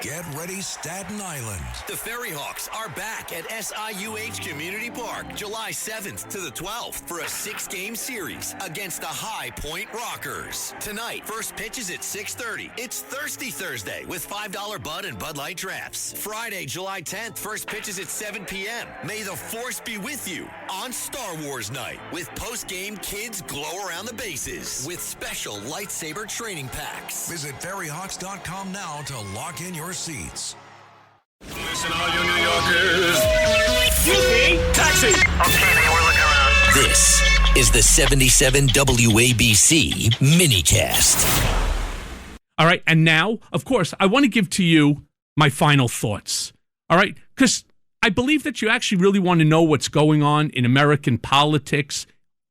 Get ready, Staten Island. The Ferry Hawks are back at SIUH Community Park July 7th to the 12th for a 6-game series against the High Point Rockers. Tonight, first pitch is at 6:30. It's Thirsty Thursday with $5 Bud and Bud Light drafts. Friday, July 10th, first pitch is at 7 p.m. May the Force be with you on Star Wars Night with post-game kids glow around the bases with special lightsaber training packs. Visit ferryhawks.com now to lock in your seats. Listen, all you New Yorkers. Excuse me. Taxi. Okay, man, we're looking around. This is the 77 WABC minicast. All right, and now, of course, I want to give to you my final thoughts. All right, because I believe that you actually really want to know what's going on in American politics,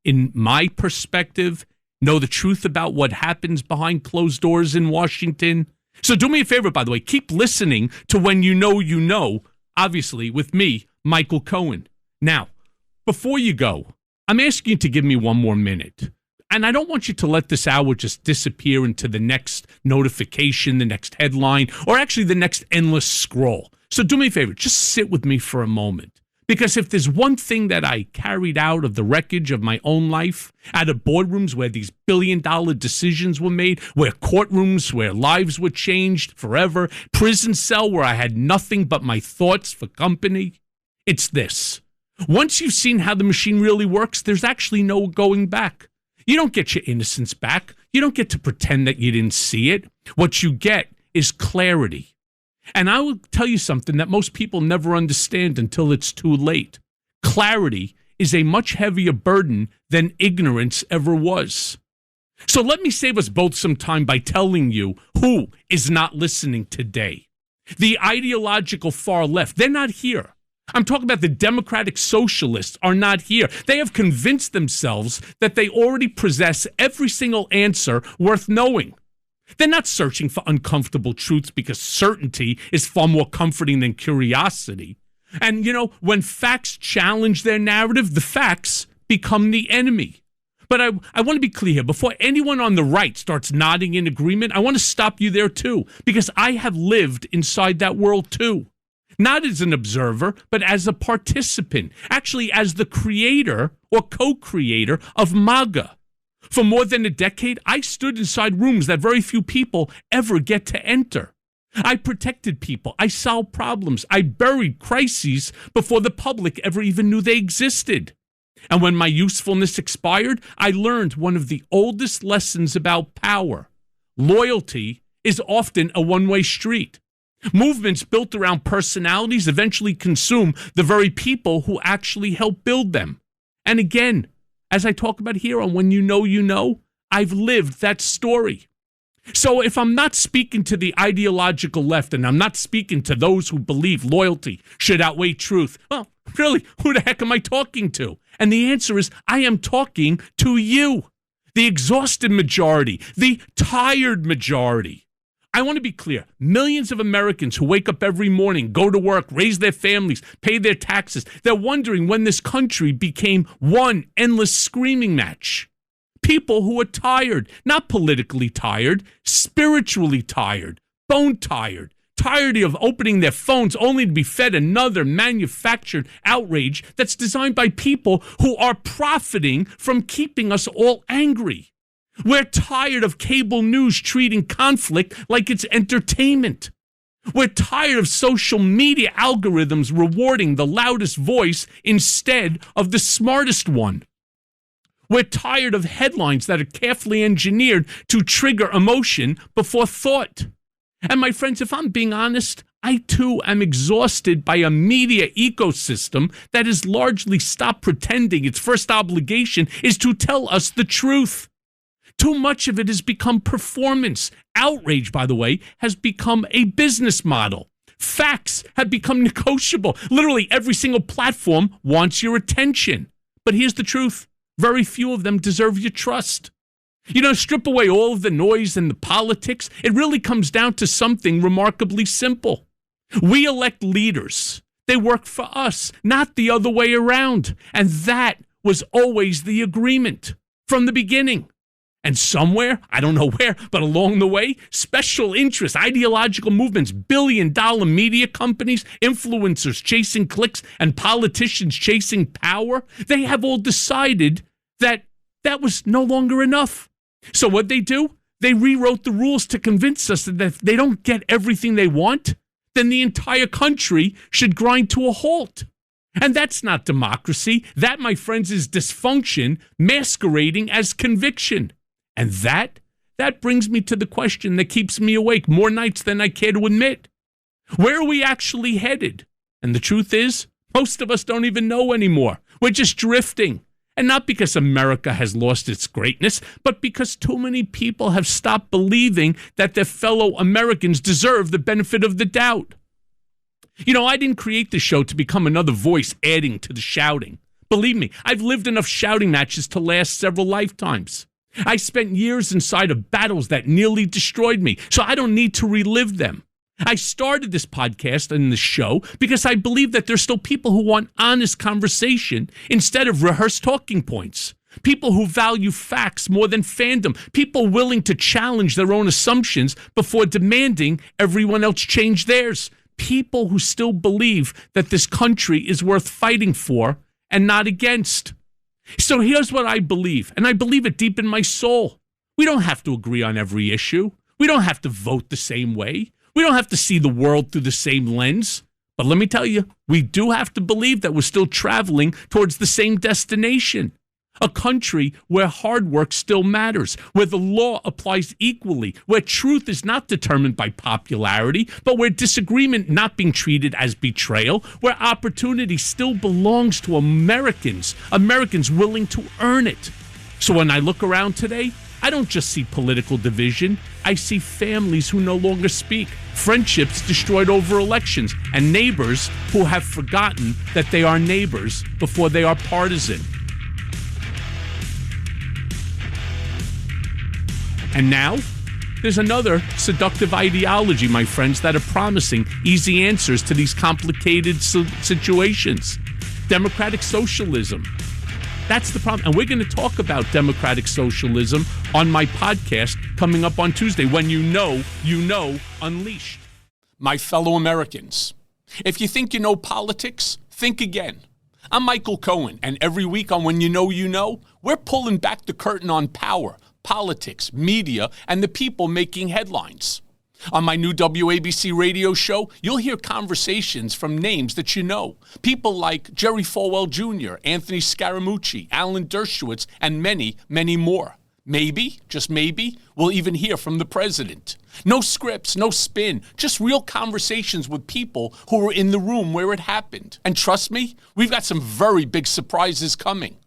in my perspective, know the truth about what happens behind closed doors in Washington. So do me a favor, by the way, keep listening to When You Know, obviously, with me, Michael Cohen. Now, before you go, I'm asking you to give me one more minute. And I don't want you to let this hour just disappear into the next notification, the next headline, or actually the next endless scroll. So do me a favor, just sit with me for a moment. Because if there's one thing that I carried out of the wreckage of my own life, out of boardrooms where these billion-dollar decisions were made, where courtrooms where lives were changed forever, prison cell where I had nothing but my thoughts for company, it's this. Once you've seen how the machine really works, there's actually no going back. You don't get your innocence back. You don't get to pretend that you didn't see it. What you get is clarity. And I will tell you something that most people never understand until it's too late. Clarity is a much heavier burden than ignorance ever was. So let me save us both some time by telling you who is not listening today. The ideological far left, they're not here. I'm talking about the democratic socialists are not here. They have convinced themselves that they already possess every single answer worth knowing. They're not searching for uncomfortable truths because certainty is far more comforting than curiosity. And, when facts challenge their narrative, the facts become the enemy. But I want to be clear here. Before anyone on the right starts nodding in agreement, I want to stop you there too, because I have lived inside that world too. Not as an observer, but as a participant, actually as the creator or co-creator of MAGA. For more than a decade, I stood inside rooms that very few people ever get to enter. I protected people. I solved problems. I buried crises before the public ever even knew they existed. And when my usefulness expired, I learned one of the oldest lessons about power. Loyalty is often a one-way street. Movements built around personalities eventually consume the very people who actually help build them. And again, as I talk about here on When You Know, I've lived that story. So if I'm not speaking to the ideological left and I'm not speaking to those who believe loyalty should outweigh truth, well, really, who the heck am I talking to? And the answer is I am talking to you, the exhausted majority, the tired majority. I want to be clear. Millions of Americans who wake up every morning, go to work, raise their families, pay their taxes, they're wondering when this country became one endless screaming match. People who are tired, not politically tired, spiritually tired, bone tired, tired of opening their phones only to be fed another manufactured outrage that's designed by people who are profiting from keeping us all angry. We're tired of cable news treating conflict like it's entertainment. We're tired of social media algorithms rewarding the loudest voice instead of the smartest one. We're tired of headlines that are carefully engineered to trigger emotion before thought. And my friends, if I'm being honest, I too am exhausted by a media ecosystem that has largely stopped pretending its first obligation is to tell us the truth. Too much of it has become performance. Outrage, by the way, has become a business model. Facts have become negotiable. Literally every single platform wants your attention. But here's the truth. Very few of them deserve your trust. Strip away all of the noise and the politics. It really comes down to something remarkably simple. We elect leaders. They work for us, not the other way around. And that was always the agreement from the beginning. And somewhere, I don't know where, but along the way, special interests, ideological movements, billion-dollar media companies, influencers chasing clicks, and politicians chasing power, they have all decided that that was no longer enough. So what'd they do? They rewrote the rules to convince us that if they don't get everything they want, then the entire country should grind to a halt. And that's not democracy. That, my friends, is dysfunction masquerading as conviction. And that brings me to the question that keeps me awake more nights than I care to admit. Where are we actually headed? And the truth is, most of us don't even know anymore. We're just drifting. And not because America has lost its greatness, but because too many people have stopped believing that their fellow Americans deserve the benefit of the doubt. You know, I didn't create the show to become another voice adding to the shouting. Believe me, I've lived enough shouting matches to last several lifetimes. I spent years inside of battles that nearly destroyed me, so I don't need to relive them. I started this podcast and this show because I believe that there's still people who want honest conversation instead of rehearsed talking points. People who value facts more than fandom. People willing to challenge their own assumptions before demanding everyone else change theirs. People who still believe that this country is worth fighting for and not against. So here's what I believe, and I believe it deep in my soul. We don't have to agree on every issue. We don't have to vote the same way. We don't have to see the world through the same lens. But let me tell you, we do have to believe that we're still traveling towards the same destination. A country where hard work still matters, where the law applies equally, where truth is not determined by popularity, but where disagreement not being treated as betrayal, where opportunity still belongs to Americans willing to earn it. So when I look around today, I don't just see political division. I see families who no longer speak, friendships destroyed over elections, and neighbors who have forgotten that they are neighbors before they are partisan. And now, there's another seductive ideology, my friends, that are promising easy answers to these complicated situations. Democratic socialism. That's the problem. And we're going to talk about democratic socialism on my podcast coming up on Tuesday, When You Know, Unleashed. My fellow Americans, if you think you know politics, think again. I'm Michael Cohen, and every week on When You Know, we're pulling back the curtain on power, politics, media, and the people making headlines. On my new WABC radio show, you'll hear conversations from names that you know. People like Jerry Falwell Jr., Anthony Scaramucci, Alan Dershowitz, and many, many more. Maybe, just maybe, we'll even hear from the president. No scripts, no spin, just real conversations with people who were in the room where it happened. And trust me, we've got some very big surprises coming.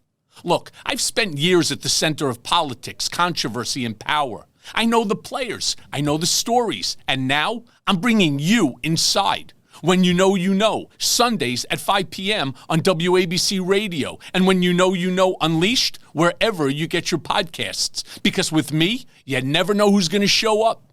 Look, I've spent years at the center of politics, controversy, and power. I know the players, I know the stories, and now I'm bringing you inside. When You Know, Sundays at 5 p.m. on WABC Radio, and When You Know, Unleashed, wherever you get your podcasts. Because with me, you never know who's going to show up.